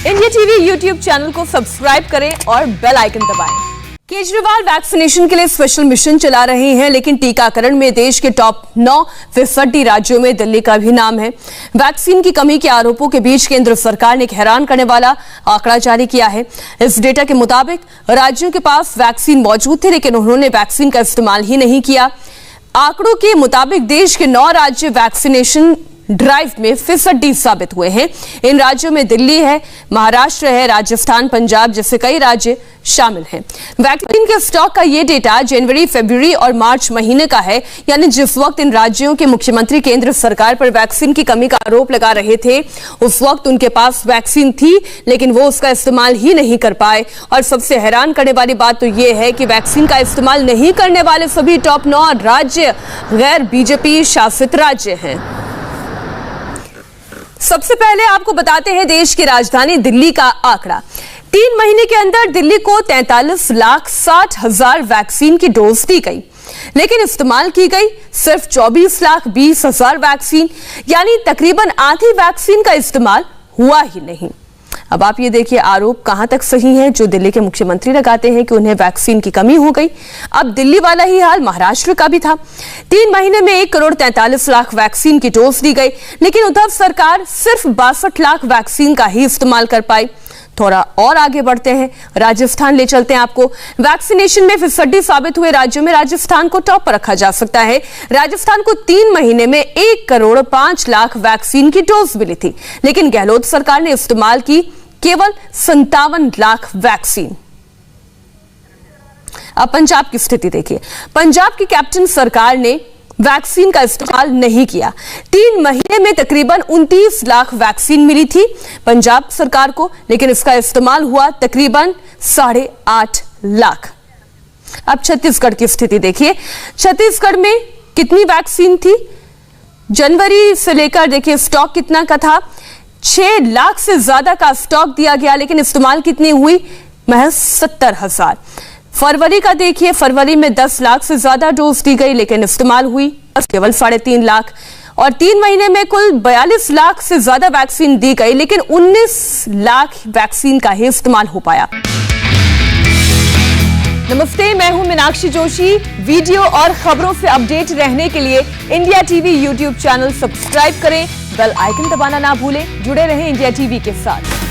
India TV YouTube channel को subscribe करें और बेल आइकन दबाएं। केजरीवाल वैक्सीनेशन के लिए स्पेशल मिशन चला रहे हैं, लेकिन टीकाकरण में देश के टॉप 9 राज्यों में दिल्ली का भी नाम है। वैक्सीन की कमी के आरोपों के बीच केंद्र सरकार ने एक हैरान करने वाला आंकड़ा जारी किया है। इस डेटा के मुताबिक राज्यों के पास वैक्सीन मौजूद थे, लेकिन उन्होंने वैक्सीन का इस्तेमाल ही नहीं किया। आंकड़ों के मुताबिक देश के 9 राज्य वैक्सीनेशन ड्राइव में फिसड्डी साबित हुए हैं। इन राज्यों में दिल्ली है, महाराष्ट्र है, राजस्थान, पंजाब जैसे कई राज्य शामिल हैं। वैक्सीन के स्टॉक का ये डेटा जनवरी, फरवरी और मार्च महीने का है, यानी जिस वक्त इन राज्यों के मुख्यमंत्री केंद्र सरकार पर वैक्सीन की कमी का आरोप लगा रहे थे, उस वक्त उनके पास वैक्सीन थी, लेकिन वो उसका इस्तेमाल ही नहीं कर पाए। और सबसे हैरान करने वाली बात तो ये है कि वैक्सीन का इस्तेमाल नहीं करने वाले सभी टॉप 9 राज्य गैर बीजेपी शासित राज्य हैं। सबसे पहले आपको बताते हैं देश की राजधानी दिल्ली का आंकड़ा। 3 महीने के अंदर दिल्ली को 43,60,000 वैक्सीन की डोज दी गई, लेकिन इस्तेमाल की गई सिर्फ 24,20,000 वैक्सीन, यानी तकरीबन आधी वैक्सीन का इस्तेमाल हुआ ही नहीं। अब आप ये देखिए आरोप कहां तक सही है जो दिल्ली के मुख्यमंत्री लगाते हैं कि उन्हें वैक्सीन की कमी हो गई। अब दिल्ली वाला ही हाल महाराष्ट्र का भी था। 3 महीने में 1,43,00,000 वैक्सीन की डोज दी गई, लेकिन उद्धव सरकार सिर्फ 62 लाख वैक्सीन का ही इस्तेमाल कर पाई। थोड़ा और आगे बढ़ते हैं, राजस्थान ले चलते हैं आपको। वैक्सीनेशन में फिसड्डी साबित हुए राज्यों में राजस्थान को टॉप पर रखा जा सकता है। राजस्थान को 3 महीने में 1,05,00,000 वैक्सीन की डोज मिली थी, लेकिन गहलोत सरकार ने इस्तेमाल की केवल 57 लाख वैक्सीन। अब पंजाब की स्थिति देखिए। पंजाब की कैप्टन सरकार ने वैक्सीन का इस्तेमाल नहीं किया। 3 महीने में तकरीबन 29 लाख वैक्सीन मिली थी पंजाब सरकार को, लेकिन इसका इस्तेमाल हुआ तकरीबन 8.5 लाख। अब छत्तीसगढ़ की स्थिति देखिए। छत्तीसगढ़ में कितनी वैक्सीन थी? जनवरी से लेकर देखिए स्टॉक कितना का था? 6 लाख से ज्यादा का स्टॉक दिया गया, लेकिन इस्तेमाल कितनी हुई? महज 70,000। फरवरी का देखिए, फरवरी में 10 लाख से ज्यादा डोज दी गई, लेकिन इस्तेमाल हुई केवल 3.5 लाख। और 3 महीने में कुल 42 लाख से ज्यादा वैक्सीन दी गई, लेकिन 19 लाख वैक्सीन का ही इस्तेमाल हो पाया। नमस्ते, मैं हूं मीनाक्षी जोशी। वीडियो और खबरों से अपडेट रहने के लिए India TV YouTube channel subscribe करें, बेल आइकन दबाना ना भूलें। जुड़े रहें इंडिया टीवी के साथ।